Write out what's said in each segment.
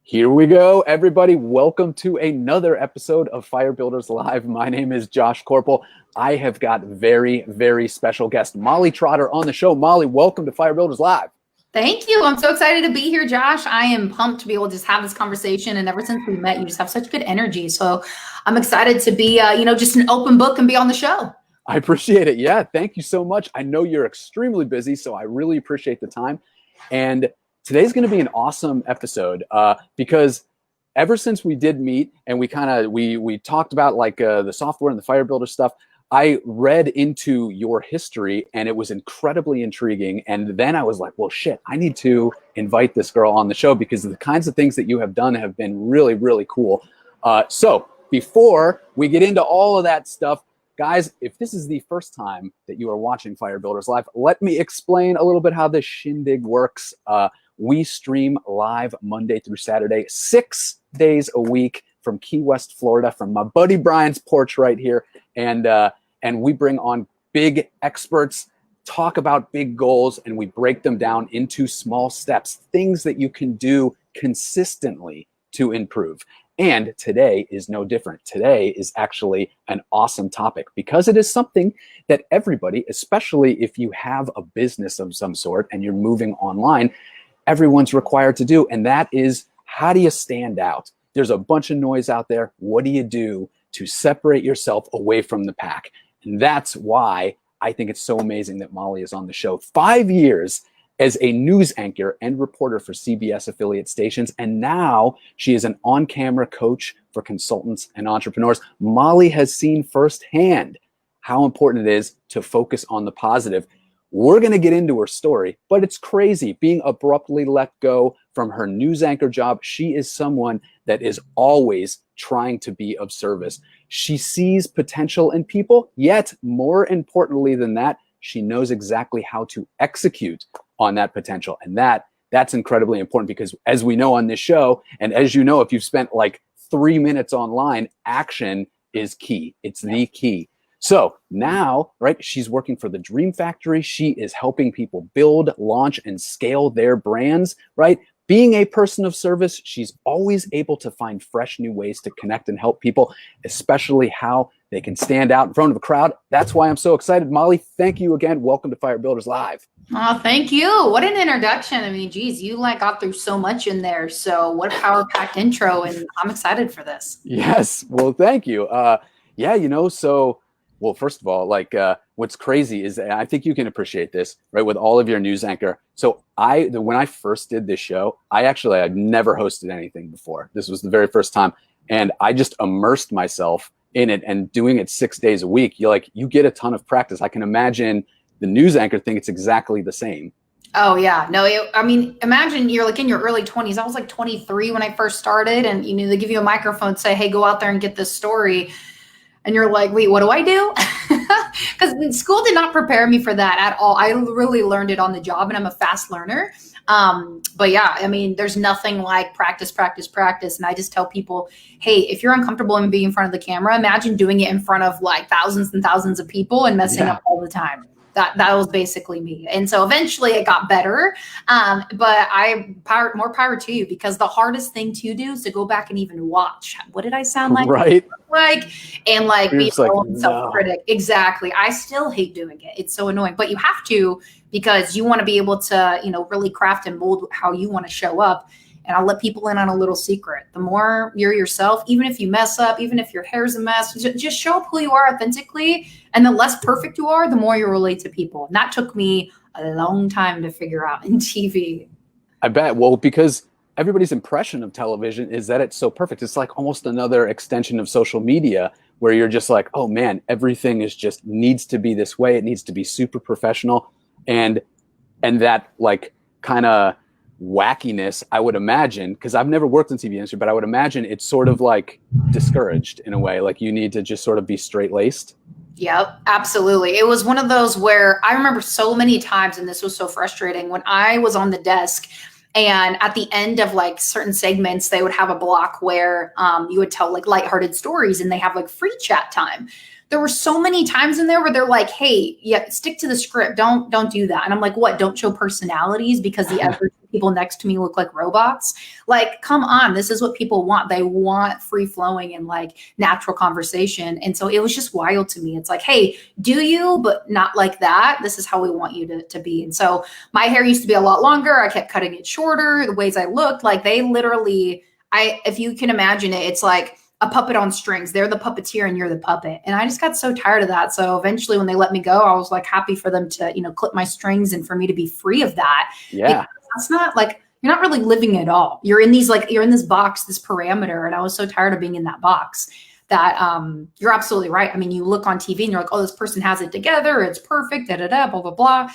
Here we go, everybody. Welcome to another episode of Firebuilders Live. My name is Josh Corporal. I have got very, very special guest Molly Trotter on the show. Molly, welcome to Firebuilders Live. Thank you. I'm so excited to be here, Josh. I am pumped to be able to just have this conversation. And ever since we met, you just have such good energy. So I'm excited to be, just an open book and be on the show. I appreciate it. Yeah, thank you so much. I know you're extremely busy, so I really appreciate the time. And today's going to be an awesome episode because ever since we did meet and we talked about like the software and the Firebuilder stuff, I read into your history and it was incredibly intriguing. And then I was like, well, shit, I need to invite this girl on the show because the kinds of things that you have done have been really, really cool. So before we get into all of that stuff, guys, if this is the first time that you are watching Firebuilders Live, let me explain a little bit how this shindig works. We stream live Monday through Saturday, 6 days a week from Key West, Florida, from my buddy Brian's porch right here. And we bring on big experts, talk about big goals, and we break them down into small steps, things that you can do consistently to improve. And today is no different. Today is actually an awesome topic because it is something that everybody, especially if you have a business of some sort and you're moving online, everyone's required to do. And that is, how do you stand out? There's a bunch of noise out there. What do you do to separate yourself away from the pack? And that's why I think it's so amazing that Molly is on the show. 5 years as a news anchor and reporter for CBS affiliate stations. And now she is an on-camera coach for consultants and entrepreneurs. Molly has seen firsthand how important it is to focus on the positive. We're going to get into her story, but it's crazy being abruptly let go from her news anchor job. She is someone that is always trying to be of service. She sees potential in people, yet more importantly than that, she knows exactly how to execute on that potential. And that's incredibly important because as we know on this show, and as you know, if you've spent like 3 minutes online, action is key. It's the key. So now, right, she's working for the Dream Factory. She is helping people build, launch, and scale their brands, right? Being a person of service, she's always able to find fresh new ways to connect and help people, especially how they can stand out in front of a crowd. That's why I'm so excited. Molly, thank you again. Welcome to Firebuilders Live. Oh, thank you. What an introduction. I mean, geez, you got through so much in there. So what a power-packed intro, and I'm excited for this. Yes. Well, thank you. Well, first of all, what's crazy is that I think you can appreciate this, right? With all of your news anchor. So when I first did this show, I'd never hosted anything before. This was the very first time. And I just immersed myself in it and doing it 6 days a week. You get a ton of practice. I can imagine the news anchor thing. It's exactly the same. Oh yeah. No, imagine you're like in your early 20s. I was like 23 when I first started, and they give you a microphone, say, hey, go out there and get this story. And you're like, wait, what do I do? Because school did not prepare me for that at all. I really learned it on the job, and I'm a fast learner. But yeah, there's nothing like practice, practice, practice. And I just tell people, hey, if you're uncomfortable in being in front of the camera, imagine doing it in front of like thousands and thousands of people and messing up all the time. That was basically me. And so eventually it got better. But more power to you, because the hardest thing to do is to go back and even watch. What did I sound like? Right. And be your own self-critic. Exactly. I still hate doing it. It's so annoying, but you have to, because you want to be able to, really craft and mold how you want to show up. And I'll let people in on a little secret. The more you're yourself, even if you mess up, even if your hair's a mess, just show up who you are authentically. And the less perfect you are, the more you relate to people. And that took me a long time to figure out in TV. I bet. Well, because everybody's impression of television is that it's so perfect. It's like almost another extension of social media where you're just like, oh man, everything is just needs to be this way. It needs to be super professional. And that like kind of wackiness, I would imagine, because I've never worked in TV industry, but I would imagine it's sort of like discouraged in a way. Like you need to just sort of be straight laced. Yep, absolutely. It was one of those where I remember so many times, and this was so frustrating, when I was on the desk and at the end of like certain segments, they would have a block where you would tell like lighthearted stories, and they have like free chat time. There were so many times in there where they're like, hey, yeah, stick to the script. Don't do that. And I'm like, what? Don't show personalities because the average people next to me look like robots. Like, come on, this is what people want. They want free flowing and like natural conversation. And so it was just wild to me. It's like, hey, do you, but not like that. This is how we want you to be. And so my hair used to be a lot longer. I kept cutting it shorter. The ways I looked, like they literally, if you can imagine it, it's like a puppet on strings. They're the puppeteer and you're the puppet. And I just got so tired of that. So eventually when they let me go, I was like happy for them to, clip my strings and for me to be free of that. Yeah. That's not like, you're not really living at all. You're in you're in this box, this parameter. And I was so tired of being in that box that you're absolutely right. I mean, you look on TV and you're like, oh, this person has it together. It's perfect, blah, blah, blah.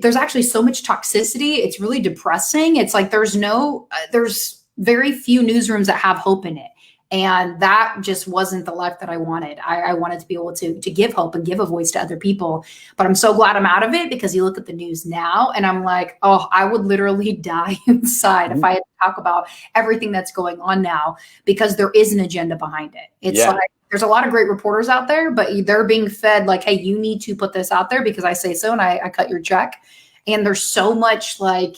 There's actually so much toxicity. It's really depressing. It's like, there's very few newsrooms that have hope in it. And that just wasn't the life that I wanted. I wanted to be able to give hope and give a voice to other people. But I'm so glad I'm out of it, because you look at the news now and I'm like, oh, I would literally die inside if I had to talk about everything that's going on now, because there is an agenda behind it. It's like, there's a lot of great reporters out there, but they're being fed like, hey, you need to put this out there because I say so and I cut your check. And there's so much like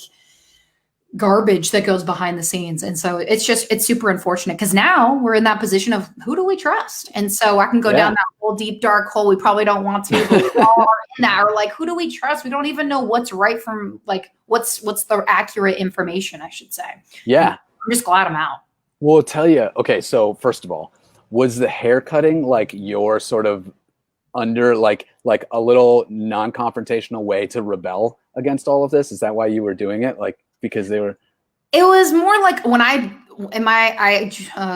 garbage that goes behind the scenes. And so it's super unfortunate, because now we're in that position of who do we trust? And so I can go down that whole deep dark hole. We probably don't want to, but we all are in that. Or like, who do we trust? We don't even know what's right from like, what's the accurate information, I should say. Yeah. I'm just glad I'm out. Well, I'll tell you. Okay. So first of all, was the hair cutting like your sort of under like a little non-confrontational way to rebel against all of this? Is that why you were doing it? Like, because they were. It was more like when I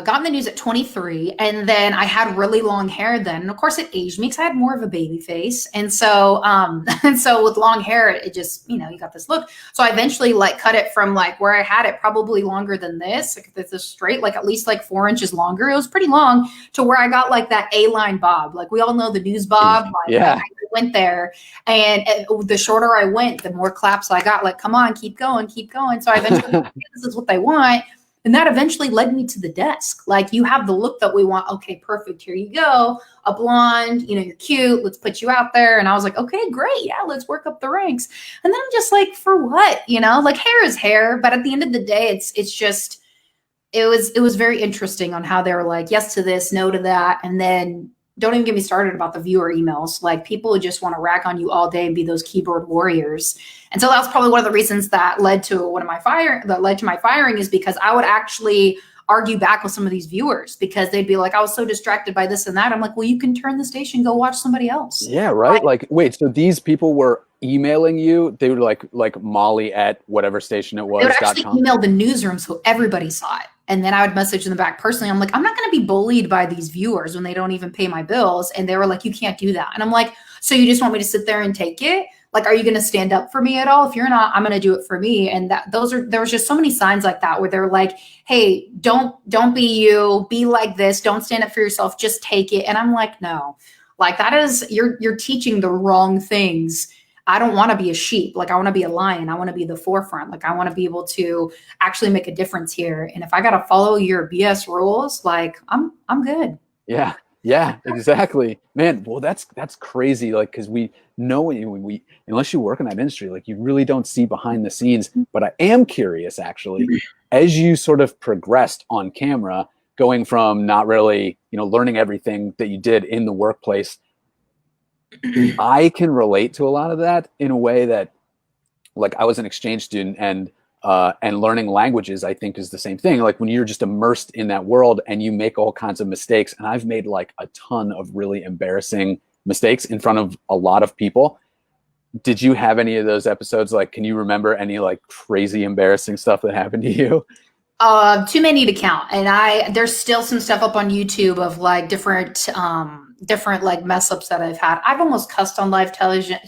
got in the news at 23, and then I had really long hair then. And of course it aged me because I had more of a baby face. And so, with long hair, it just, you got this look. So I eventually like cut it from like where I had it probably longer than this, like this straight, like at least like 4 inches longer. It was pretty long, to where I got like that A-line bob. Like we all know the news bob. Like, I went there, and the shorter I went, the more claps I got. Like, come on, keep going, keep going. So I eventually, this is what they want. And that eventually led me to the desk. Like, you have the look that we want. Okay, perfect. Here you go. A blonde, you're cute. Let's put you out there. And I was like, okay, great. Yeah, let's work up the ranks. And then I'm just like, for what? Like hair is hair. But at the end of the day, it was very interesting on how they were like, yes to this, no to that. And then don't even get me started about the viewer emails. Like, people would just want to rag on you all day and be those keyboard warriors. And so that was probably one of the reasons that led to my firing, is because I would actually argue back with some of these viewers, because they'd be like, I was so distracted by this and that. I'm like, well, you can turn the station, go watch somebody else. Yeah, right. Like, wait, so these people were emailing you? They were like Molly at whatever station it was. They would actually email the newsroom so everybody saw it. And then I would message them back personally. I'm like, I'm not going to be bullied by these viewers when they don't even pay my bills. And they were like, you can't do that. And I'm like, so you just want me to sit there and take it? Like, are you going to stand up for me at all? If you're not, I'm going to do it for me. And there was just so many signs like that, where they're like, hey, don't be you, be like this. Don't stand up for yourself. Just take it. And I'm like, no, like, that is, you're teaching the wrong things. I don't want to be a sheep. Like, I want to be a lion. I want to be the forefront. Like, I want to be able to actually make a difference here. And if I got to follow your BS rules, like, I'm good. Yeah. Yeah, exactly. Man, well, that's crazy. Like, because we know we unless you work in that industry, like, you really don't see behind the scenes. But I am curious, actually, as you sort of progressed on camera, going from not really, learning everything that you did in the workplace, I can relate to a lot of that in a way that, like, I was an exchange student, and learning languages, I think, is the same thing. Like, when you're just immersed in that world and you make all kinds of mistakes, and I've made like a ton of really embarrassing mistakes in front of a lot of people. Did you have any of those episodes? Like, can you remember any like crazy embarrassing stuff that happened to you? Too many to count. And there's still some stuff up on YouTube of like different like mess ups that I've had. I've almost cussed on live television.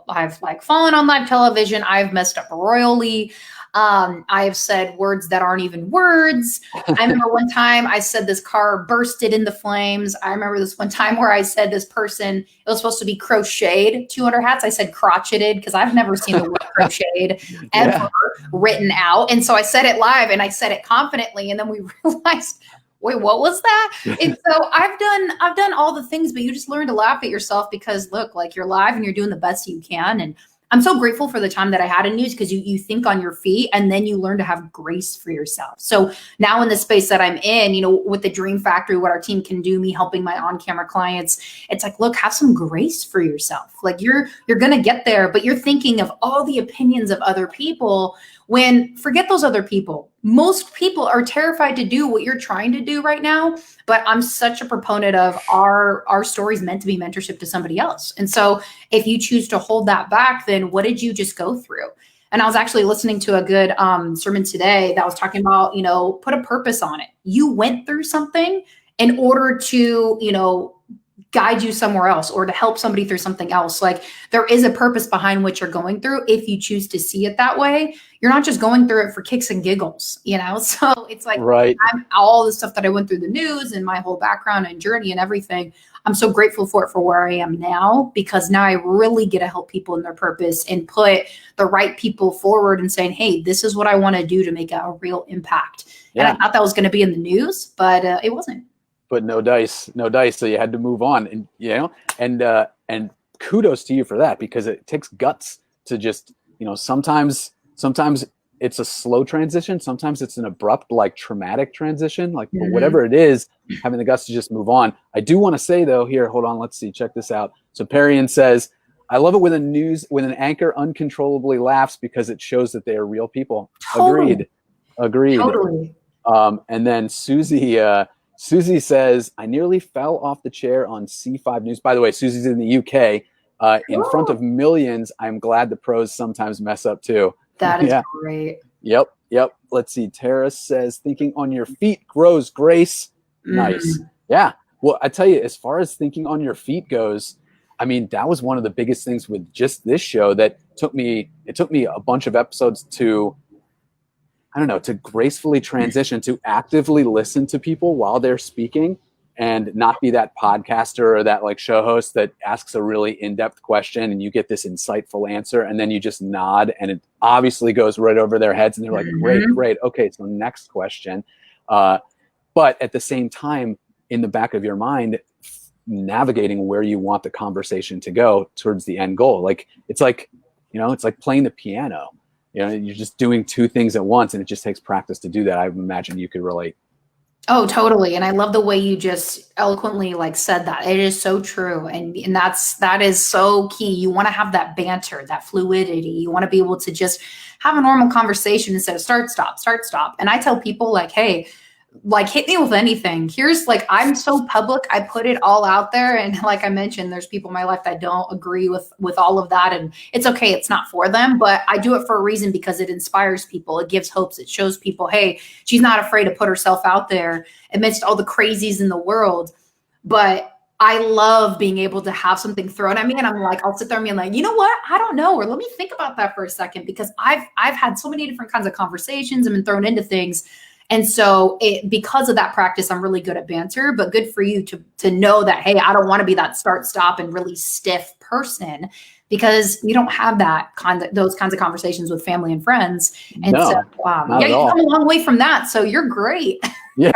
I've like fallen on live television. I've messed up royally. I've said words that aren't even words. I remember one time I said this car bursted into flames. I remember this one time where I said this person, it was supposed to be crocheted 200 hats. I said crotcheted, because I've never seen the word crocheted ever written out. And so I said it live, and I said it confidently. And then we realized, wait, what was that? And so I've done all the things, but you just learn to laugh at yourself, because look, like, you're live and you're doing the best you can. And I'm so grateful for the time that I had in news, because you think on your feet and then you learn to have grace for yourself. So now in the space that I'm in, with the Dream Factory, what our team can do, me helping my on-camera clients, it's like, look, have some grace for yourself. Like you're going to get there, but you're thinking of all the opinions of other people, when forget those other people. Most people are terrified to do what you're trying to do right now. But I'm such a proponent of our stories meant to be mentorship to somebody else. And so if you choose to hold that back, then what did you just go through? And I was actually listening to a good sermon today that was talking about, put a purpose on it. You went through something in order to, guide you somewhere else, or to help somebody through something else. Like there is a purpose behind what you're going through. If you choose to see it that way, you're not just going through it for kicks and giggles, So it's like, right. All the stuff that I went through the news and my whole background and journey and everything, I'm so grateful for it, for where I am now, because now I really get to help people in their purpose and put the right people forward and saying, hey, this is what I want to do to make a real impact. Yeah. And I thought that was going to be in the news, but it wasn't. But no dice. So you had to move on, and kudos to you for that, because it takes guts to just, sometimes it's a slow transition. Sometimes it's an abrupt, like traumatic transition, like but whatever it is, having the guts to just move on. I do want to say though, here, hold on. Let's see. Check this out. So Perian says, I love it when an anchor uncontrollably laughs, because it shows that they are real people. Totally. Agreed. Totally. And then Susie says, I nearly fell off the chair on C5 News. By the way, Susie's in the UK. In front of millions, I'm glad the pros sometimes mess up too. That is great. Yep. Let's see. Tara says, thinking on your feet grows grace. Nice. Yeah. Well, I tell you, as far as thinking on your feet goes, I mean, that was one of the biggest things with just this show that took me a bunch of episodes to gracefully transition to actively listen to people while they're speaking, and not be that podcaster or that like show host that asks a really in-depth question and you get this insightful answer and then you just nod and it obviously goes right over their heads and they're like, great. Okay. So next question. But at the same time, in the back of your mind, navigating where you want the conversation to go towards the end goal. It's like playing the piano. You're just doing two things at once, and it just takes practice to do that. I imagine you could relate. Oh, totally. And I love the way you just eloquently said that. It is so true. And that is so key. You want to have that banter, that fluidity. You want to be able to just have a normal conversation instead of start, stop. And I tell people hey, hit me with anything. Here's I'm so public. I put it all out there. And like I mentioned, there's people in my life that don't agree with all of that. And it's okay. It's not for them, but I do it for a reason, because it inspires people. It gives hopes. It shows people, hey, she's not afraid to put herself out there amidst all the crazies in the world. But I love being able to have something thrown at me. And I'm I'll sit there and be like, you know what? I don't know. Or let me think about that for a second, because I've had so many different kinds of conversations and been thrown into things. And so because of that practice, I'm really good at banter, but good for you to know that, hey, I don't want to be that start, stop, and really stiff person, because you don't have those kinds of conversations with family and friends. And no, so, you've come a long way from that. So you're great. Yeah.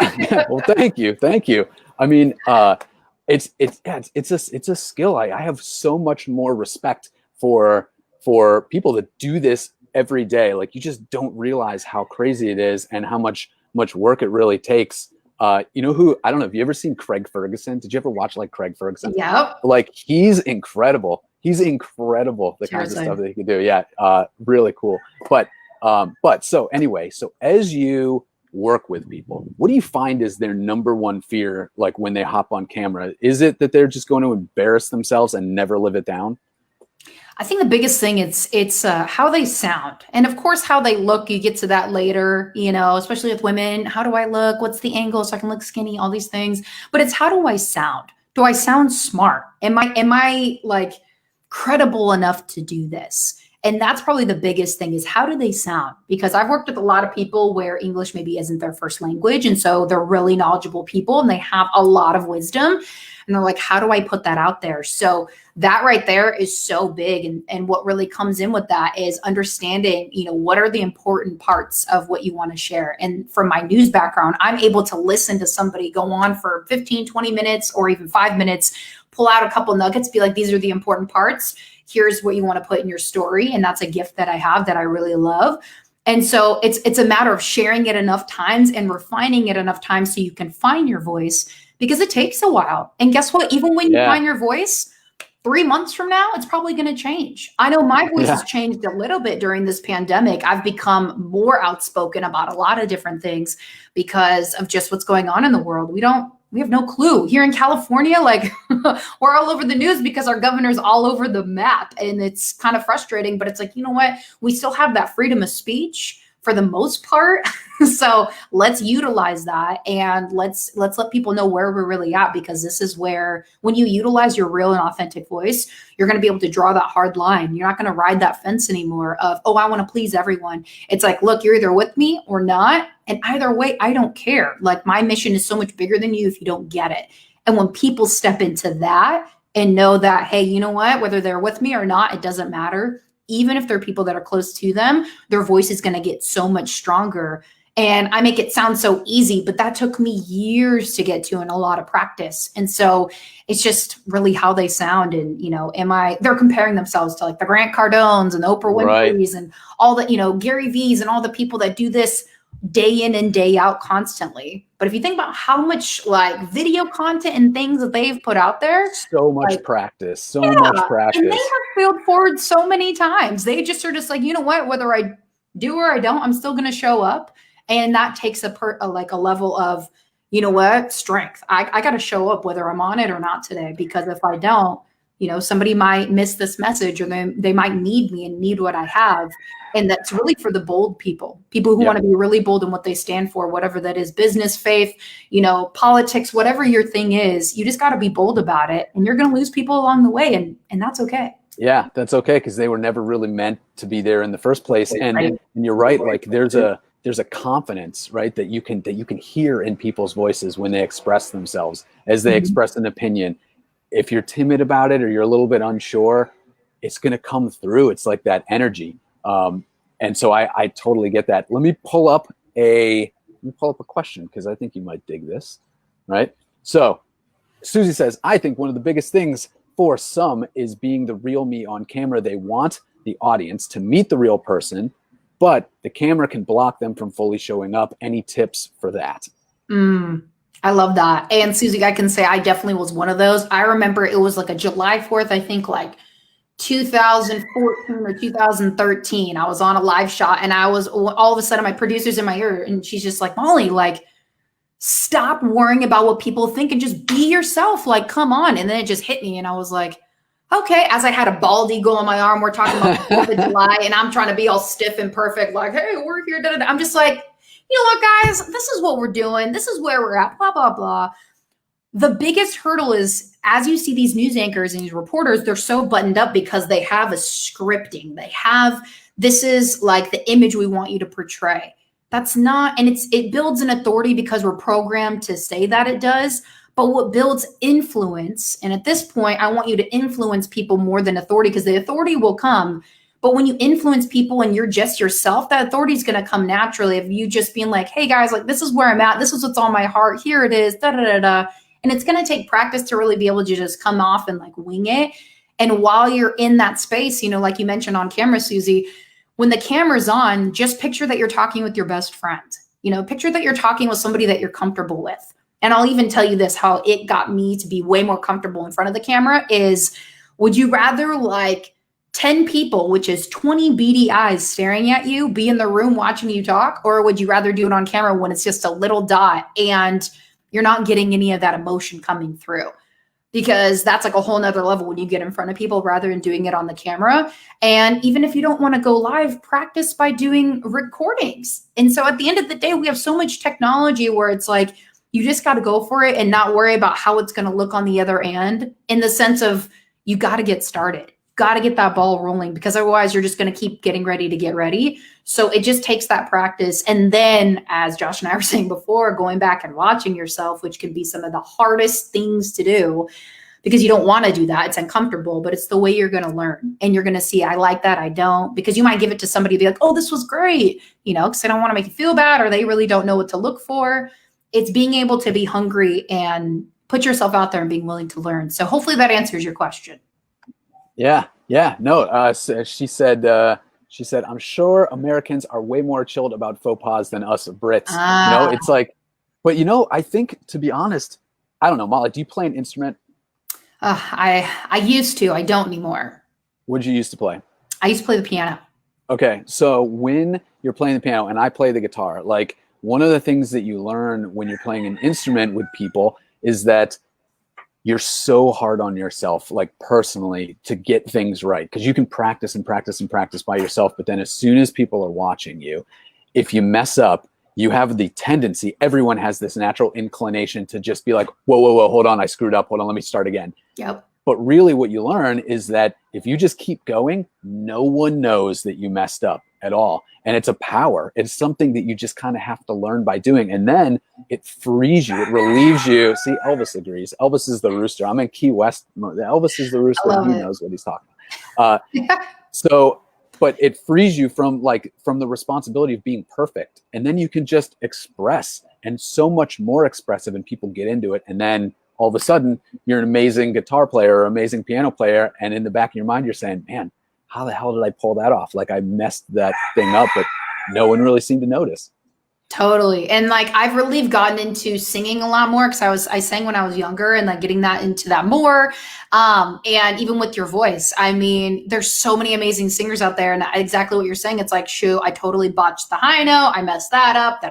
Well, thank you. I mean, it's a skill. I have so much more respect for people that do this every day. You just don't realize how crazy it is and how much work it really takes. Who, I don't know, have you ever seen Craig Ferguson? Did you ever watch Craig Ferguson? Yeah. He's incredible. The kinds of stuff that he can do. Yeah. Really cool. But so anyway, so as you work with people, what do you find is their number one fear? When they hop on camera, is it that they're just going to embarrass themselves and never live it down? I think the biggest thing it's how they sound, and of course how they look. You get to that later, especially with women. How do I look? What's the angle so I can look skinny? All these things, but it's how do I sound? Do I sound smart? Am I credible enough to do this? And that's probably the biggest thing, is how do they sound? Because I've worked with a lot of people where English maybe isn't their first language, and so they're really knowledgeable people and they have a lot of wisdom. And they're like, how do I put that out there? So that right there is so big. And what really comes in with that is understanding, what are the important parts of what you want to share. And from my news background, I'm able to listen to somebody go on for 15, 20 minutes or even 5 minutes, pull out a couple nuggets, be like, these are the important parts. Here's what you want to put in your story. And that's a gift that I have that I really love. And so it's a matter of sharing it enough times and refining it enough times so you can find your voice, because it takes a while. And guess what? Even when you find your voice, 3 months from now, it's probably going to change. I know my voice has changed a little bit during this pandemic. I've become more outspoken about a lot of different things because of just what's going on in the world. We have no clue. Here in California, like we're all over the news because our governor's all over the map, and it's kind of frustrating, but it's like, you know what? We still have that freedom of speech for the most part. So let's utilize that, and let's let people know where we're really at, because this is where, when you utilize your real and authentic voice, you're going to be able to draw that hard line. You're not going to ride that fence anymore of, oh, I want to please everyone. It's like, look, you're either with me or not. And either way, I don't care. Like, my mission is so much bigger than you if you don't get it. And when people step into that and know that, hey, you know what, whether they're with me or not, it doesn't matter. Even if they're people that are close to them, their voice is going to get so much stronger. And I make it sound so easy, but that took me years to get to and a lot of practice. And so it's just really how they sound. And, they're comparing themselves to like the Grant Cardones and the Oprah Winfrey's and all the, Gary V's and all the people that do this day in and day out constantly. But if you think about how much like video content and things that they've put out there, so much practice. And they have failed forward so many times. They just are just like, you know what, whether I do or I don't, I'm still going to show up. And that takes a level of, strength. I got to show up whether I'm on it or not today, because if I don't, somebody might miss this message, or they might need me and need what I have. And that's really for the bold people who want to be really bold in what they stand for, whatever that is, business, faith, politics, whatever your thing is. You just got to be bold about it, and you're going to lose people along the way. And that's okay. Yeah, that's okay, because they were never really meant to be there in the first place. And you're right. Like there's a confidence, right, that you can hear in people's voices when they express themselves, as they express an opinion. If you're timid about it or you're a little bit unsure, it's going to come through. It's like that energy. And so I totally get that. Let me pull up a question, because I think you might dig this, right? So Susie says, I think one of the biggest things for some is being the real me on camera. They want the audience to meet the real person, but the camera can block them from fully showing up. Any tips for that? I love that. And Susie, I can say I definitely was one of those. I remember it was like a July 4th, I think like 2014 or 2013. I was on a live shot, and I was all of a sudden, my producer's in my ear, and she's just like, Molly, like, stop worrying about what people think and just be yourself. Like, come on. And then it just hit me, and I was like, okay. As I had a bald eagle on my arm, we're talking about the 4th of July, and I'm trying to be all stiff and perfect. Like, hey, we're here. Da, da, da. I'm just like, you know what, guys, this is what we're doing. This is where we're at, blah, blah, blah. The biggest hurdle is, as you see these news anchors and these reporters, they're so buttoned up because they have a scripting. This is like the image we want you to portray. That's not, and it builds an authority because we're programmed to say that it does. But what builds influence, and at this point, I want you to influence people more than authority, because the authority will come. But when you influence people and you're just yourself, that authority is going to come naturally of you just being like, hey guys, like, this is where I'm at. This is what's on my heart. Here it is. Da, da, da, da. And it's going to take practice to really be able to just come off and like wing it. And while you're in that space, like you mentioned on camera, Susie, when the camera's on, just picture that you're talking with your best friend. Picture that you're talking with somebody that you're comfortable with. And I'll even tell you this, how it got me to be way more comfortable in front of the camera is, would you rather like 10 people, which is 20 beady eyes staring at you, be in the room watching you talk? Or would you rather do it on camera when it's just a little dot and you're not getting any of that emotion coming through? Because that's like a whole nother level when you get in front of people rather than doing it on the camera. And even if you don't want to go live, practice by doing recordings. And so at the end of the day, we have so much technology where it's like, you just got to go for it and not worry about how it's going to look on the other end, in the sense of you got to get started. got to get that ball rolling, because otherwise you're just going to keep getting ready to get ready. So it just takes that practice. And then, as Josh and I were saying before, going back and watching yourself, which can be some of the hardest things to do, because you don't want to do that. It's uncomfortable, but it's the way you're going to learn. And you're going to see, I like that, I don't, because you might give it to somebody, be like, oh, this was great, because they don't want to make you feel bad, or they really don't know what to look for. It's being able to be hungry and put yourself out there and being willing to learn. So hopefully that answers your question. Yeah. No, she said, I'm sure Americans are way more chilled about faux pas than us Brits. It's like, but I think, to be honest, I don't know, Molly, do you play an instrument? I used to. I don't anymore. What did you used to play? I used to play the piano. Okay, so when you're playing the piano and I play the guitar, like one of the things that you learn when you're playing an instrument with people is that you're so hard on yourself, like personally, to get things right, because you can practice and practice and practice by yourself. But then as soon as people are watching you, if you mess up, you have the tendency, everyone has this natural inclination to just be like, whoa, hold on, I screwed up. Hold on, let me start again. Yep. But really what you learn is that if you just keep going, no one knows that you messed up at all. And it's a power. It's something that you just kind of have to learn by doing. And then it frees you. It relieves you. See, Elvis agrees. Elvis is the rooster. I'm in Key West. Elvis is the rooster. He knows what he's talking about. But it frees you from the responsibility of being perfect. And then you can just express, and so much more expressive, and people get into it. And then all of a sudden you're an amazing guitar player or amazing piano player. And in the back of your mind, you're saying, man, how the hell did I pull that off? Like I messed that thing up, but no one really seemed to notice. Totally. And I've really gotten into singing a lot more, because I sang when I was younger, and getting that into that more. And even with your voice, I mean, there's so many amazing singers out there, and exactly what you're saying. It's like, shoot, I totally botched the high note. I messed that up,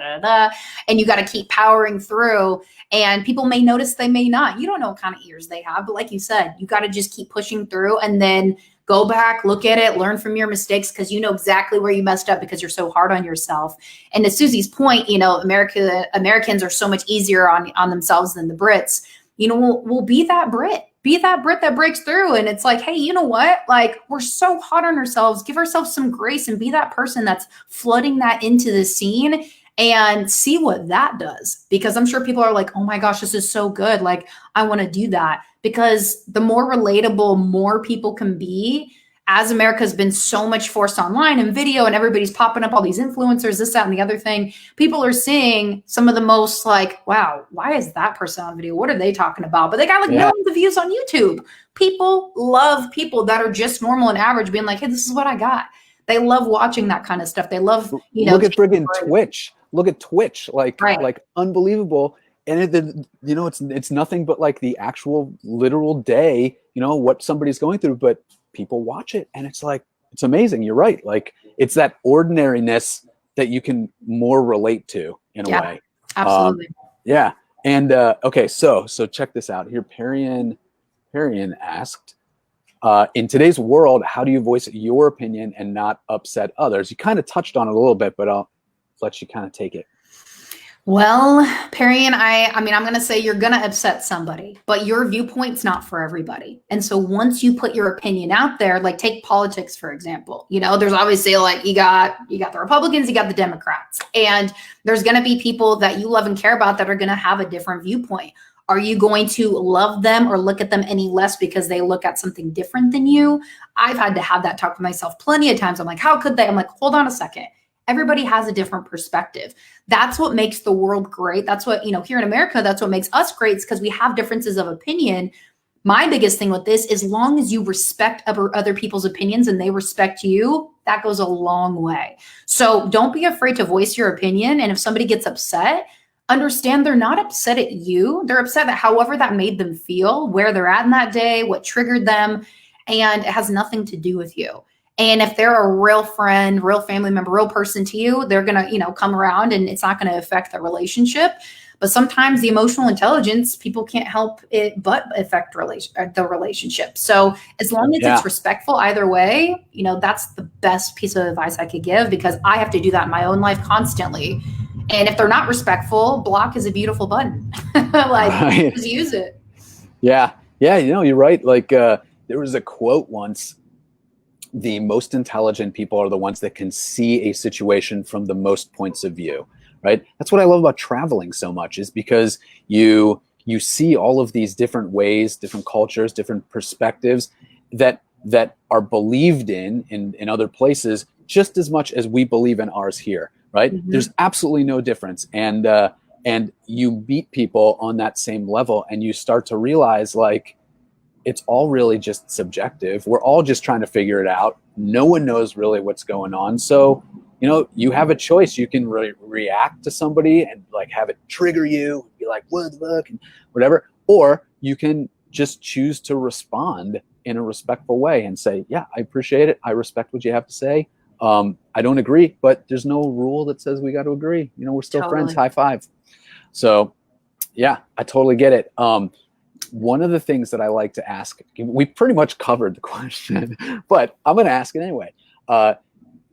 and you got to keep powering through. And people may notice, they may not. You don't know what kind of ears they have, but like you said, you got to just keep pushing through, and then go back, look at it, learn from your mistakes, because you know exactly where you messed up, because you're so hard on yourself. And to Susie's point, Americans are so much easier on themselves than the Brits. We'll be that Brit. Be that Brit that breaks through. And it's like, hey, you know what? We're so hard on ourselves. Give ourselves some grace and be that person that's flooding that into the scene, and see what that does. Because I'm sure people are like, oh my gosh, this is so good. I want to do that. Because the more relatable more people can be, as America's been so much forced online and video, and everybody's popping up all these influencers, this, that, and the other thing, people are seeing some of the most wow, why is that person on video? What are they talking about? But they got millions of views on YouTube. People love people that are just normal and average being like, hey, this is what I got. They love watching that kind of stuff. They love, look at friggin' Twitch. Look at Twitch, right. Unbelievable. And it's nothing but the actual literal day, what somebody's going through, but people watch it, and it's amazing. You're right. It's that ordinariness that you can more relate to in a way. Absolutely. Yeah. And okay, so check this out here. Perian asked, in today's world, how do you voice your opinion and not upset others? You kind of touched on it a little bit, but I'll let you kind of take it. Well, Perry, and I'm going to say you're going to upset somebody, but your viewpoint's not for everybody. And so once you put your opinion out there, take politics, for example, there's obviously you got the Republicans, you got the Democrats, and there's going to be people that you love and care about that are going to have a different viewpoint. Are you going to love them or look at them any less because they look at something different than you? I've had to have that talk to myself plenty of times. I'm like, how could they? I'm like, hold on a second. Everybody has a different perspective. That's what makes the world great. That's what, here in America, that's what makes us great, because we have differences of opinion. My biggest thing with this, as long as you respect other people's opinions and they respect you, that goes a long way. So don't be afraid to voice your opinion. And if somebody gets upset, understand they're not upset at you. They're upset at however that made them feel, where they're at in that day, what triggered them, and it has nothing to do with you. And if they're a real friend, real family member, real person to you, they're going to, come around, and it's not going to affect the relationship. But sometimes the emotional intelligence, people can't help it but affect the relationship. So as long as it's respectful either way, that's the best piece of advice I could give, because I have to do that in my own life constantly. And if they're not respectful, block is a beautiful button. Just use it. Yeah. Yeah. You're right. There was a quote once the most intelligent people are the ones that can see a situation from the most points of view, right? That's what I love about traveling so much, is because you see all of these different ways, different cultures, different perspectives that are believed in other places just as much as we believe in ours here, right? Mm-hmm. There's absolutely no difference. And you meet people on that same level, and you start to realize, like, it's all really just subjective. We're all just trying to figure it out. No one knows really what's going on. So, you have a choice. You can react to somebody and like have it trigger you, and be like, what the fuck, and whatever. Or you can just choose to respond in a respectful way and say, yeah, I appreciate it. I respect what you have to say. I don't agree, but there's no rule that says we got to agree. We're still friends. High five. So yeah, I totally get it. One of the things that I like to ask, we pretty much covered the question, but I'm going to ask it anyway.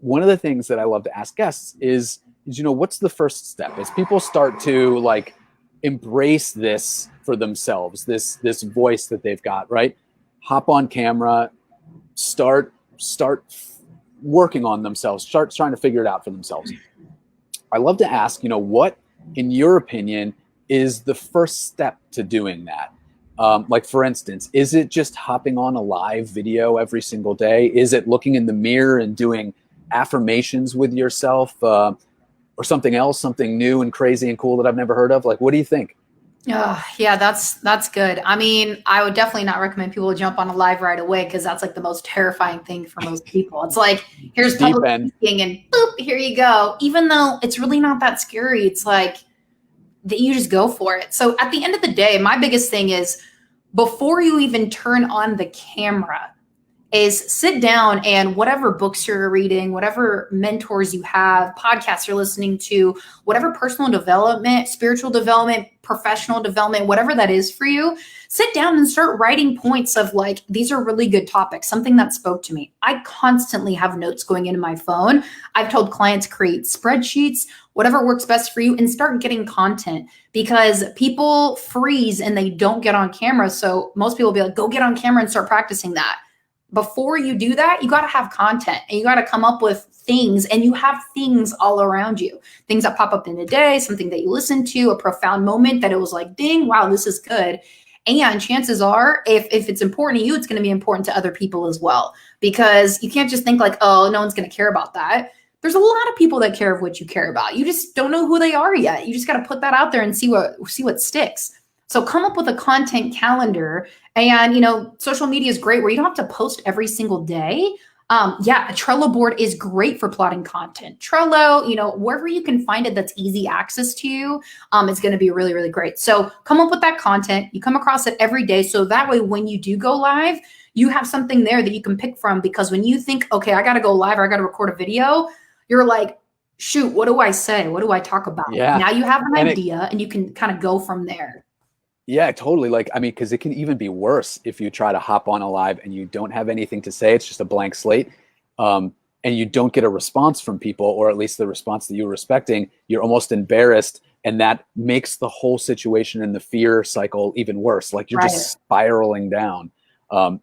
One of the things that I love to ask guests is, what's the first step as people start to like embrace this for themselves, this voice that they've got, right? Hop on camera, start working on themselves, start trying to figure it out for themselves. I love to ask, what, in your opinion, is the first step to doing that? Like, for instance, is it just hopping on a live video every single day? Is it looking in the mirror and doing affirmations with yourself, or something else, something new and crazy and cool that I've never heard of? Like, what do you think? Yeah, that's good. I mean, I would definitely not recommend people jump on a live right away, because that's like the most terrifying thing for most people. It's like, here's public speaking and boop, here you go. Even though it's really not that scary, it's like that you just go for it. So at the end of the day, my biggest thing is, before you even turn on the camera, is sit down and whatever books you're reading, whatever mentors you have, podcasts you're listening to, whatever personal development, spiritual development, professional development, whatever that is for you, sit down and start writing points of like, these are really good topics, something that spoke to me. I constantly have notes going into my phone. I've told clients, create spreadsheets, whatever works best for you, and start getting content, because people freeze and they don't get on camera. So most people will be like, go get on camera and start practicing that. Before you do that, you got to have content, and you got to come up with things, and you have things all around you, things that pop up in a day, something that you listen to, a profound moment that it was like, ding, wow, this is good. And chances are, if it's important to you, it's going to be important to other people as well, because you can't just think like, oh, no one's going to care about that. There's a lot of people that care of what you care about. You just don't know who they are yet. You just got to put that out there and see what sticks. So come up with a content calendar, and, social media is great where you don't have to post every single day. A Trello board is great for plotting content. Trello, wherever you can find it that's easy access to you, it's going to be really, really great. So come up with that content. You come across it every day. So that way, when you do go live, you have something there that you can pick from, because when you think, okay, I got to go live or I got to record a video, you're like, shoot, what do I say? What do I talk about? Yeah. Now you have an idea and you can kind of go from there. Yeah, totally. Like, I mean, because it can even be worse if you try to hop on a live and you don't have anything to say. It's just a blank slate. And you don't get a response from people, or at least the response that you were expecting. You're almost embarrassed. And that makes the whole situation and the fear cycle even worse. Like, you're just spiraling down.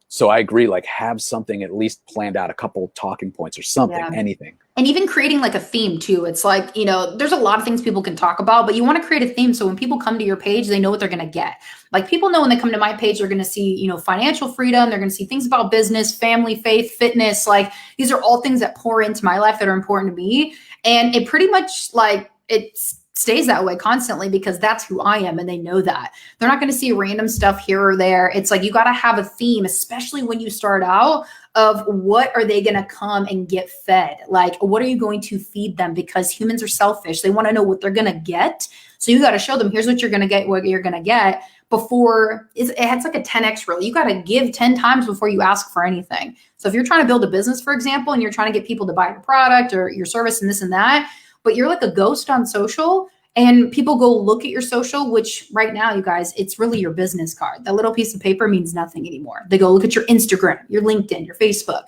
So I agree, like, have something at least planned out, a couple talking points or something, anything. And even creating like a theme too. It's like, there's a lot of things people can talk about, but you want to create a theme. So when people come to your page, they know what they're going to get. Like, people know when they come to my page, they're going to see, financial freedom. They're going to see things about business, family, faith, fitness. Like, these are all things that pour into my life that are important to me. And it pretty much like it stays that way constantly, because that's who I am, and they know that. They're not going to see random stuff here or there. It's like, you got to have a theme, especially when you start out, of what are they going to come and get fed? Like, what are you going to feed them? Because humans are selfish. They want to know what they're going to get. So you got to show them, here's what you're going to get, what you're going to get, before it's like a 10x rule. You got to give 10 times before you ask for anything. So if you're trying to build a business, for example, and you're trying to get people to buy your product or your service and this and that, but you're like a ghost on social, and people go look at your social, which right now, you guys, it's really your business card. That little piece of paper means nothing anymore. They go look at your Instagram, your LinkedIn, your Facebook.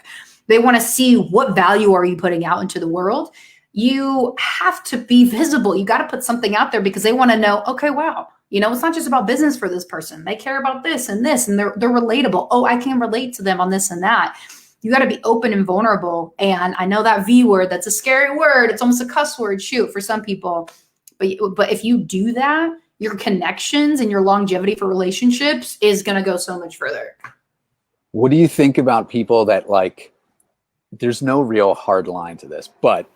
They want to see what value are you putting out into the world. You have to be visible. You got to put something out there, because they want to know, okay, wow, it's not just about business for this person. They care about this, and they're relatable. Oh, I can relate to them on this and that. You got to be open and vulnerable. And I know that V word, that's a scary word. It's almost a cuss word, shoot, for some people. But if you do that, your connections and your longevity for relationships is going to go so much further. What do you think about people that, like, there's no real hard line to this, but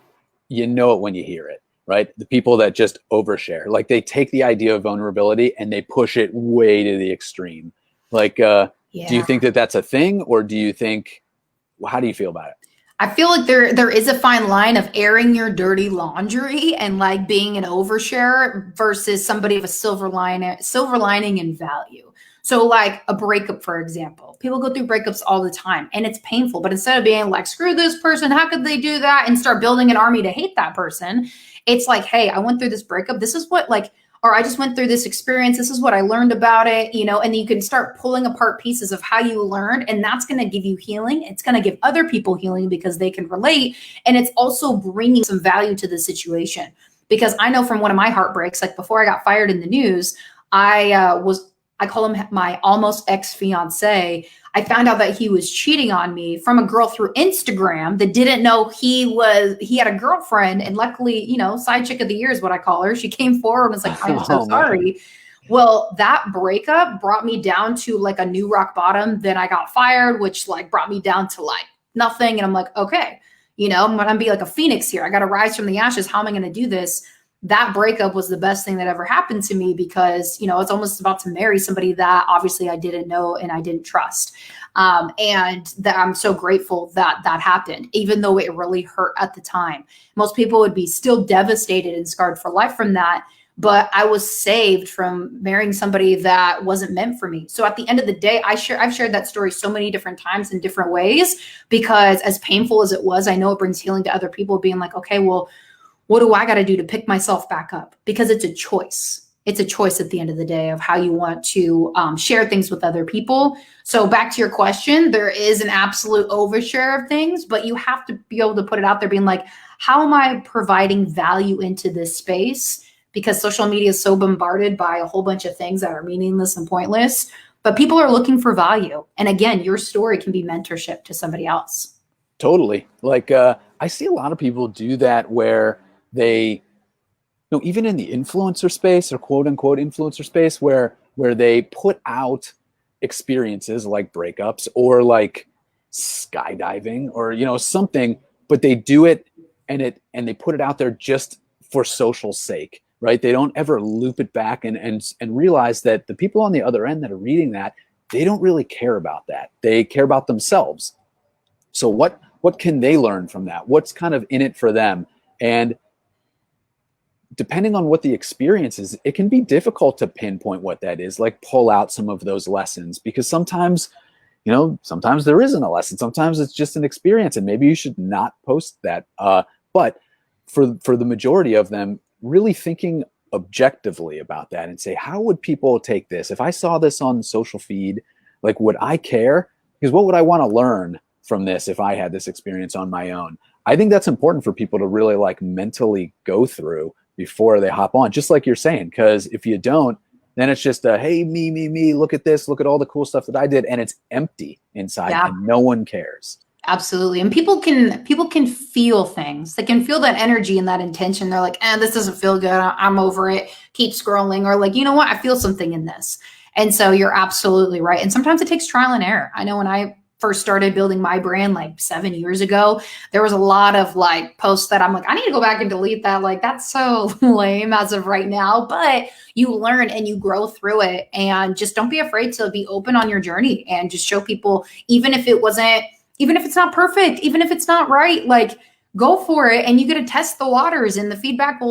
you know it when you hear it, right? The people that just overshare, like they take the idea of vulnerability and they push it way to the extreme. Like, do you think that that's a thing, or do you think, how do you feel about it? I feel like there is a fine line of airing your dirty laundry and like being an overshare versus somebody of a silver lining and value. So like a breakup, for example, people go through breakups all the time and it's painful, but instead of being like, screw this person, how could they do that? And start building an army to hate that person. It's like, hey, I went through this breakup. This is what or I just went through this experience. This is what I learned about it, and you can start pulling apart pieces of how you learned. And that's going to give you healing. It's going to give other people healing because they can relate. And it's also bringing some value to the situation. Because I know from one of my heartbreaks, like before I got fired in the news, I call him my almost ex-fiance. I found out that he was cheating on me from a girl through Instagram that didn't know he had a girlfriend. And luckily, side chick of the year is what I call her. She came forward and was like, I'm so sorry. Well, that breakup brought me down to like a new rock bottom. Then I got fired, which like brought me down to like nothing. And I'm like, okay, I'm going to be like a phoenix here. I got to rise from the ashes. How am I going to do this? That breakup was the best thing that ever happened to me because, it's almost about to marry somebody that obviously I didn't know and I didn't trust. And that I'm so grateful that that happened, even though it really hurt at the time. Most people would be still devastated and scarred for life from that. But I was saved from marrying somebody that wasn't meant for me. So at the end of the day, I've shared that story so many different times in different ways, because as painful as it was, I know it brings healing to other people, being like, okay, well, what do I got to do to pick myself back up? Because it's a choice. It's a choice at the end of the day of how you want to share things with other people. So back to your question, there is an absolute overshare of things, but you have to be able to put it out there being like, how am I providing value into this space? Because social media is so bombarded by a whole bunch of things that are meaningless and pointless, but people are looking for value. And again, your story can be mentorship to somebody else. Totally. Like, I see a lot of people do that where they, even in the influencer space or quote unquote influencer space, where they put out experiences like breakups or like skydiving or, something, but they do it and they put it out there just for social sake, right? They don't ever loop it back and realize that the people on the other end that are reading that, they don't really care about that. They care about themselves. So what can they learn from that? What's kind of in it for them? And depending on what the experience is, it can be difficult to pinpoint what that is, like pull out some of those lessons, because sometimes there isn't a lesson. Sometimes it's just an experience and maybe you should not post that. But for the majority of them, really thinking objectively about that and say, how would people take this? If I saw this on the social feed, like, would I care? Because what would I want to learn from this if I had this experience on my own? I think that's important for people to really like mentally go through before they hop on, just like you're saying, because if you don't, then it's just hey, me, look at this, look at all the cool stuff that I did, and it's empty inside and no one cares. Absolutely. And people can feel things. They can feel that energy and that intention. They're like, this doesn't feel good. I'm over it. Keep scrolling. Or like, you know what? I feel something in this. And so you're absolutely right. And sometimes it takes trial and error. I know when I first started building my brand like 7 years ago, there was a lot of like posts that I'm like, I need to go back and delete that. Like, that's so lame as of right now, but you learn and you grow through it. And just don't be afraid to be open on your journey and just show people, even if it's not perfect, even if it's not right, like, go for it. And you get to test the waters, and the feedback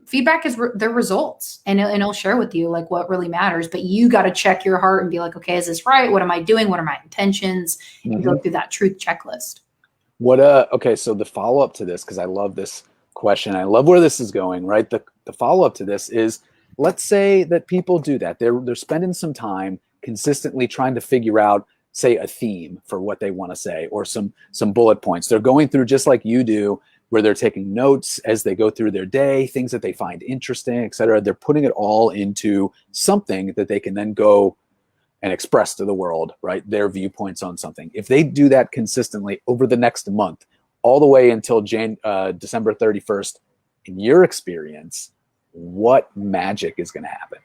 feedback is their results, and it'll share with you like what really matters. But you got to check your heart and be like, okay, is this right? What am I doing? What are my intentions? And go through that truth checklist. Okay. So the follow-up to this, because I love this question. I love where this is going, right? The follow-up to this is, let's say that people do that. They're spending some time consistently trying to figure out, say, a theme for what they want to say, or some bullet points. They're going through just like you do, where they're taking notes as they go through their day, things that they find interesting, et cetera. They're putting it all into something that they can then go and express to the world, right, their viewpoints on something. If they do that consistently over the next month, all the way until December 31st, in your experience, what magic is going to happen?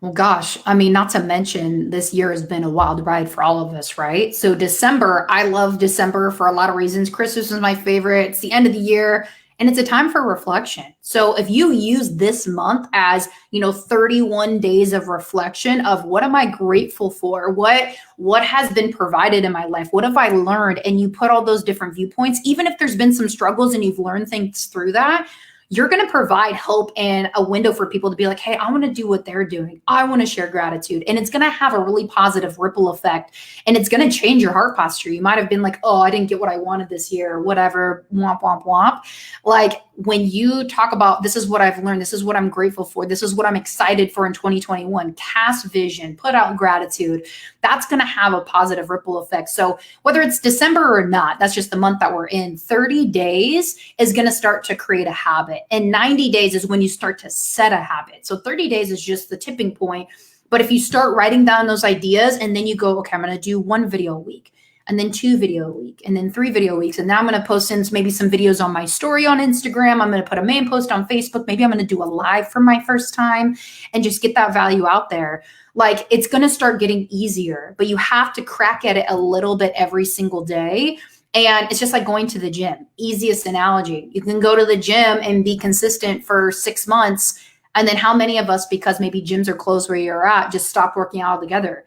Well, gosh, I mean, not to mention this year has been a wild ride for all of us, right? So December, I love December for a lot of reasons. Christmas is my favorite. It's the end of the year and it's a time for reflection. So if you use this month as, 31 days of reflection of what am I grateful for? What has been provided in my life? What have I learned? And you put all those different viewpoints, even if there's been some struggles and you've learned things through that, you're going to provide hope and a window for people to be like, hey, I want to do what they're doing. I want to share gratitude. And it's going to have a really positive ripple effect. And it's going to change your heart posture. You might have been like, oh, I didn't get what I wanted this year or whatever, womp, womp, womp. Like when you talk about this is what I've learned, this is what I'm grateful for, this is what I'm excited for in 2021, cast vision, put out gratitude, that's going to have a positive ripple effect. So whether it's December or not, that's just the month that we're in, 30 days is going to start to create a habit. And 90 days is when you start to set a habit. So 30 days is just the tipping point. But if you start writing down those ideas and then you go, okay, I'm going to do 1 video a week and then 2 video a week and then 3 video weeks. And now I'm going to post in maybe some videos on my story on Instagram. I'm going to put a main post on Facebook. Maybe I'm going to do a live for my first time and just get that value out there. Like it's going to start getting easier, but you have to crack at it a little bit every single day. And it's just like going to the gym. Easiest analogy. You can go to the gym and be consistent for 6 months. And then how many of us, because maybe gyms are closed where you're at, just stop working out altogether?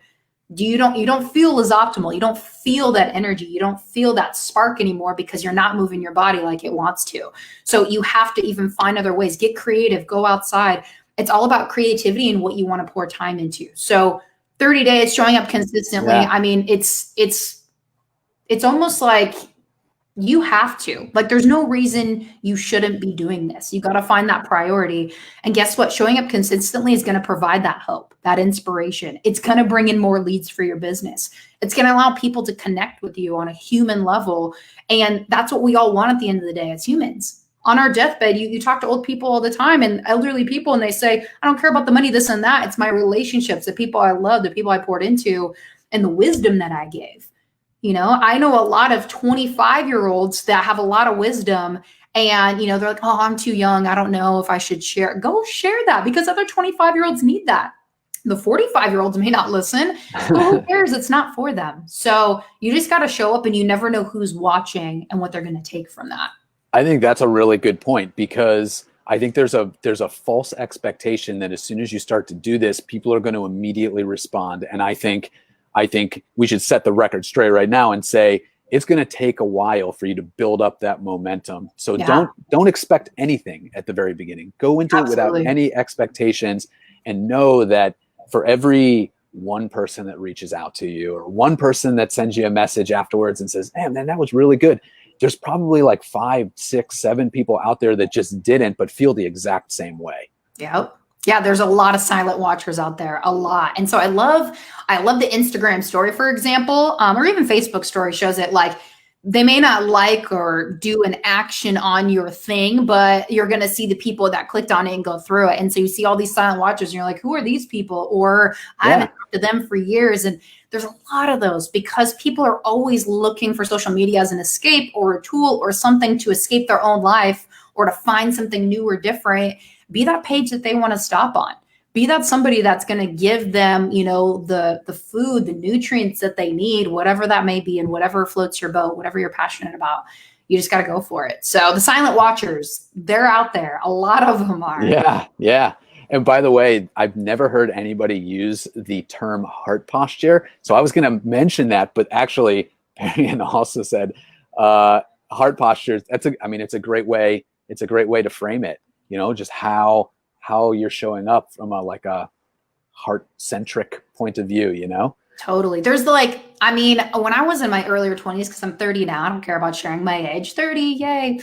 You don't feel as optimal. You don't feel that energy. You don't feel that spark anymore because you're not moving your body like it wants to. So you have to even find other ways. Get creative. Go outside. It's all about creativity and what you want to pour time into. So 30 days showing up consistently. Yeah. I mean, it's almost like you have to. Like there's no reason you shouldn't be doing this. You got to find that priority. And guess what? Showing up consistently is going to provide that hope, that inspiration. It's going to bring in more leads for your business. It's going to allow people to connect with you on a human level. And that's what we all want at the end of the day as humans. On our deathbed, you talk to old people all the time and elderly people, and they say, I don't care about the money, this and that. It's my relationships, the people I love, the people I poured into, and the wisdom that I gave. I know a lot of 25-year-olds that have a lot of wisdom and, they're like, oh, I'm too young. I don't know if I should share. Go share that because other 25-year-olds need that. The 45-year-olds may not listen. Well, who cares? It's not for them. So you just got to show up and you never know who's watching and what they're going to take from that. I think that's a really good point because I think there's a false expectation that as soon as you start to do this, people are going to immediately respond. And I think we should set the record straight right now and say it's going to take a while for you to build up that momentum. So don't expect anything at the very beginning. Go into it without any expectations and know that for every one person that reaches out to you or one person that sends you a message afterwards and says, man, that was really good. There's probably like 5, 6, 7 people out there that just didn't, but feel the exact same way. Yep. Yeah, there's a lot of silent watchers out there, a lot. And so I love the Instagram story, for example, or even Facebook story shows it like they may not like or do an action on your thing, but you're going to see the people that clicked on it and go through it. And so you see all these silent watchers and you're like, who are these people? Or I haven't talked to them for years. And there's a lot of those because people are always looking for social media as an escape or a tool or something to escape their own life or to find something new or different. Be that page that they want to stop on. Be that somebody that's going to give them, the food, the nutrients that they need, whatever that may be, and whatever floats your boat, whatever you're passionate about. You just got to go for it. So the silent watchers, they're out there. A lot of them are. Yeah. And by the way, I've never heard anybody use the term heart posture. So I was going to mention that, but actually, Marianne also said heart posture. It's a great way. It's a great way to frame it. Just how you're showing up from a heart-centric point of view, Totally. There's when I was in my earlier 20s, because I'm 30 now, I don't care about sharing my age, 30, yay.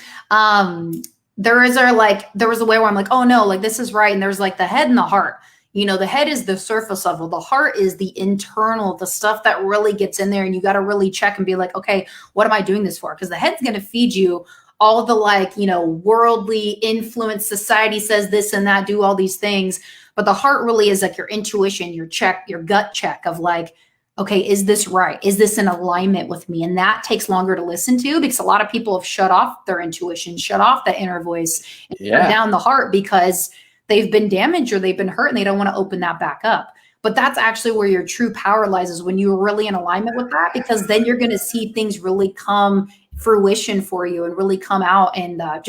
There was a way where I'm like, oh no, this is right. And there's the head and the heart. The head is the surface level. The heart is the internal, the stuff that really gets in there. And you got to really check and be like, okay, what am I doing this for? Because the head's going to feed you all the worldly influence, society says this and that, do all these things. But the heart really is like your intuition, your gut check of like, okay, is this right? Is this in alignment with me? And that takes longer to listen to because a lot of people have shut off their intuition, shut off that inner voice, and shut down the heart because they've been damaged or they've been hurt and they don't want to open that back up. But that's actually where your true power lies, is when you're really in alignment with that, because then you're going to see things really come fruition for you and really come out, and they're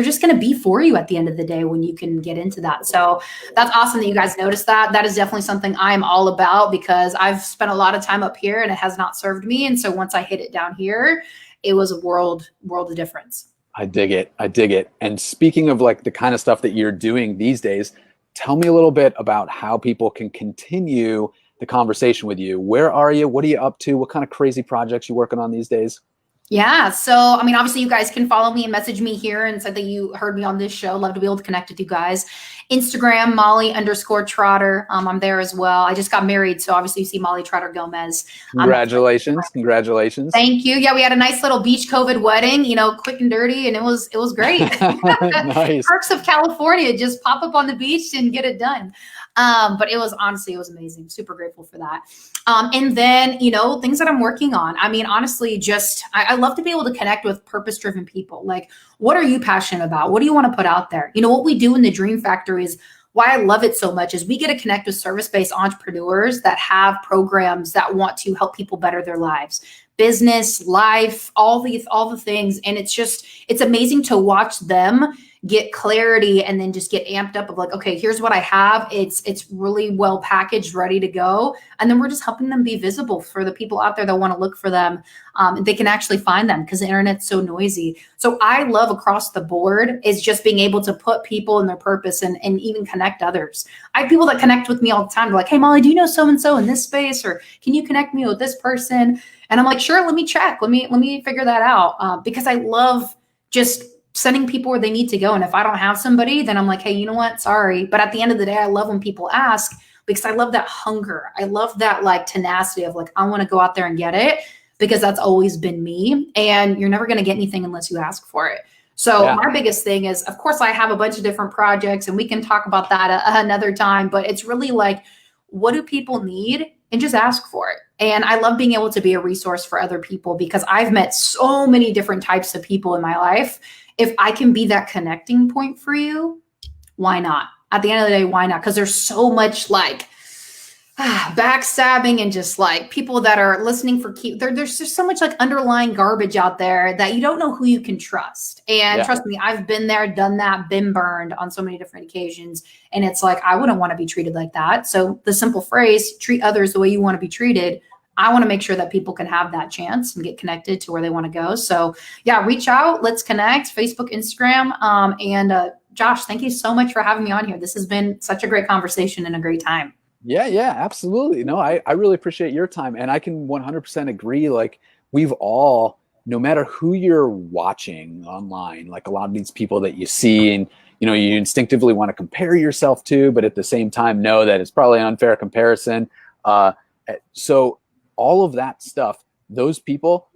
just going to be for you at the end of the day when you can get into that. So that's awesome that you guys noticed that. That is definitely something I'm all about, because I've spent a lot of time up here and it has not served me. And so once I hit it down here, it was a world of difference. I dig it. I dig it. And speaking of like the kind of stuff that you're doing these days, tell me a little bit about how people can continue the conversation with you. Where are you? What are you up to? What kind of crazy projects you working on these days? Yeah. So, I mean, obviously you guys can follow me and message me here and say that you heard me on this show. Love to be able to connect with you guys. Instagram, Molly_Trotter. I'm there as well. I just got married. So obviously you see Molly Trotter Gomez. Congratulations. Congratulations. Thank you. Yeah. We had a nice little beach COVID wedding, quick and dirty. And it was great. Nice. Perks of California, just pop up on the beach and get it done. But it was amazing. Super grateful for that. And then, things that I'm working on. I mean, honestly, I love to be able to connect with purpose-driven people. Like, what are you passionate about? What do you want to put out there? What we do in the Dream Factory is why I love it so much is we get to connect with service-based entrepreneurs that have programs that want to help people better their lives, business, life, all the things. And it's amazing to watch them get clarity and then just get amped up of like, okay, here's what I have. It's really well packaged, ready to go. And then we're just helping them be visible for the people out there that want to look for them. They can actually find them because the internet's so noisy. So I love across the board is just being able to put people in their purpose and even connect others. I have people that connect with me all the time. They're like, hey, Molly, do you know so-and-so in this space? Or can you connect me with this person? And I'm like, sure, let me check. Let me figure that out. Because I love just sending people where they need to go. And if I don't have somebody, then I'm like, hey, you know what? Sorry. But at the end of the day, I love when people ask because I love that hunger. I love that like tenacity of like, I want to go out there and get it because that's always been me. And you're never going to get anything unless you ask for it. So my biggest thing is, of course, I have a bunch of different projects and we can talk about that another time, but it's really like, what do people need? And just ask for it. And I love being able to be a resource for other people because I've met so many different types of people in my life. If I can be that connecting point for you, why not? At the end of the day, why not? Because there's so much like backstabbing and just like people that are listening for there's just so much like underlying garbage out there that you don't know who you can trust. And trust me, I've been there, done that, been burned on so many different occasions. And it's like, I wouldn't want to be treated like that. So the simple phrase, treat others the way you want to be treated. I want to make sure that people can have that chance and get connected to where they want to go. So yeah, reach out, let's connect, Facebook, Instagram. And Josh, thank you so much for having me on here. This has been such a great conversation and a great time. Yeah, absolutely. No, I really appreciate your time. And I can 100% agree. Like we've all, no matter who you're watching online, like a lot of these people that you see and, you instinctively want to compare yourself to, but at the same time know that it's probably an unfair comparison. So all of that stuff, those people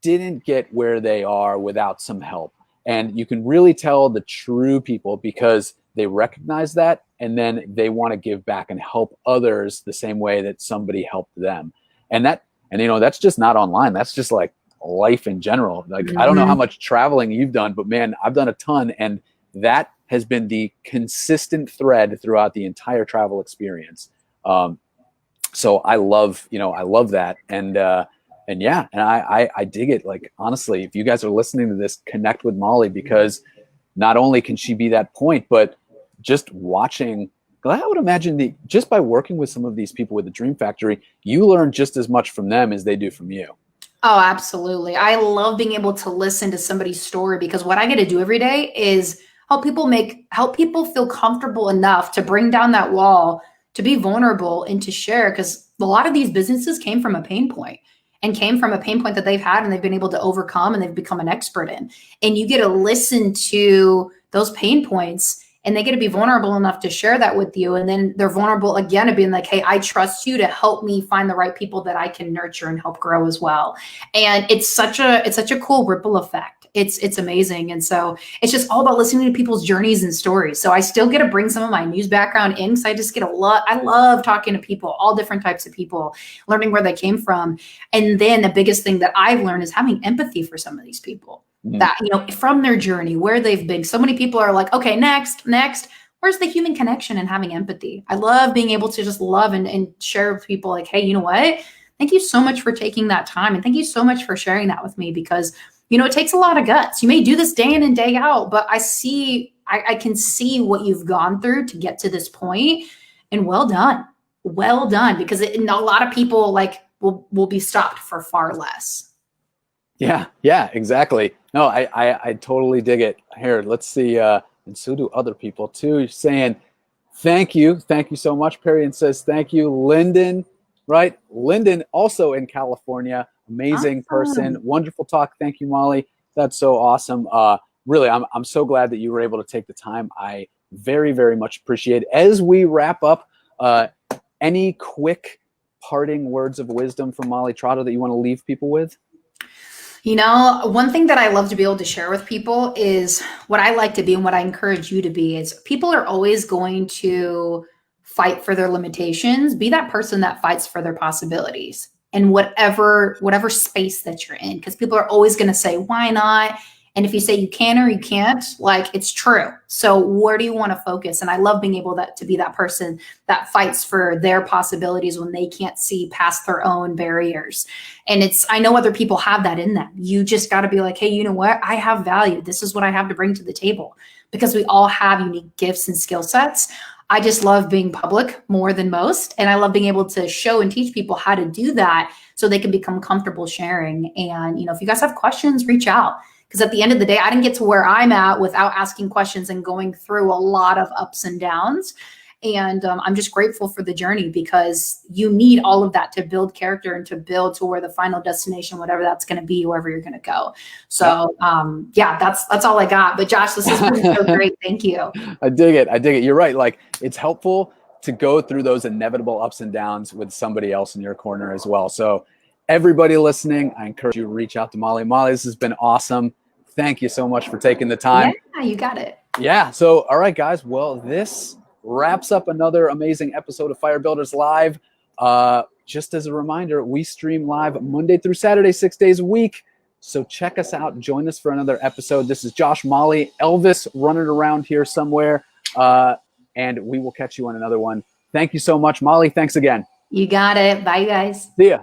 didn't get where they are without some help. And you can really tell the true people because they recognize that and then they want to give back and help others the same way that somebody helped them. And that's just not online. That's just like life in general. Like, I don't know how much traveling you've done, but man, I've done a ton. And that has been the consistent thread throughout the entire travel experience. So I love that. And I dig it. Like, honestly, if you guys are listening to this, connect with Molly because not only can she be that point, but just watching, I would imagine just by working with some of these people with the Dream Factory, you learn just as much from them as they do from you. Oh, absolutely. I love being able to listen to somebody's story because what I get to do every day is help people feel comfortable enough to bring down that wall, to be vulnerable and to share. Because a lot of these businesses came from a pain point that they've had and they've been able to overcome and they've become an expert in. And you get to listen to those pain points and they get to be vulnerable enough to share that with you. And then they're vulnerable again to being like, hey, I trust you to help me find the right people that I can nurture and help grow as well. And it's such a cool ripple effect. It's amazing. And so it's just all about listening to people's journeys and stories. So I still get to bring some of my news background in, because I just get I love talking to people, all different types of people, learning where they came from. And then the biggest thing that I've learned is having empathy for some of these people, that, you know, from their journey, where they've been. So many people are like, okay, next, where's the human connection and having empathy? I love being able to just love and share with people like, hey, you know what? Thank you so much for taking that time. And thank you so much for sharing that with me, because, you know, it takes a lot of guts. You may do this day in and day out, but I can see what you've gone through to get to this point, and well done, because a lot of people like will be stopped for far less. Yeah, exactly. No, I totally dig it. Here, let's see. And so do other people too. You're saying, thank you so much. Perry says, thank you. Lyndon, right? Lyndon, also in California. Amazing person. Wonderful talk. Thank you, Molly. That's so awesome. Really, I'm so glad that you were able to take the time. I very, very much appreciate it. As we wrap up, any quick parting words of wisdom from Molly Trotter that you want to leave people with? You know, one thing that I love to be able to share with people is what I like to be, and what I encourage you to be, is people are always going to fight for their limitations. Be that person that fights for their possibilities in whatever space that you're in, because people are always going to say, why not? And if you say you can or you can't, like, it's true. So where do you want to focus? And I love being able to be that person that fights for their possibilities when they can't see past their own barriers. And I know other people have that in them. You just got to be like, hey, you know what? I have value. This is what I have to bring to the table, because we all have unique gifts and skill sets. I just love being public more than most. And I love being able to show and teach people how to do that so they can become comfortable sharing. And, you know, if you guys have questions, reach out. Because at the end of the day, I didn't get to where I'm at without asking questions and going through a lot of ups and downs. And I'm just grateful for the journey, because you need all of that to build character and to build to where the final destination, whatever that's going to be, wherever you're going to go. So yeah, that's all I got. But Josh, this has been so great. Thank you. I dig it. You're right. Like, it's helpful to go through those inevitable ups and downs with somebody else in your corner as well. So everybody listening, I encourage you to reach out to Molly. Molly, this has been awesome. Thank you so much for taking the time. Yeah, you got it. Yeah. So, all right, guys. Well, this wraps up another amazing episode of Firebuilders Live. Just as a reminder, we stream live Monday through Saturday, 6 days a week. So check us out. Join us for another episode. This is Josh, Molly, Elvis running around here somewhere. And we will catch you on another one. Thank you so much, Molly. Thanks again. You got it. Bye, guys. See ya.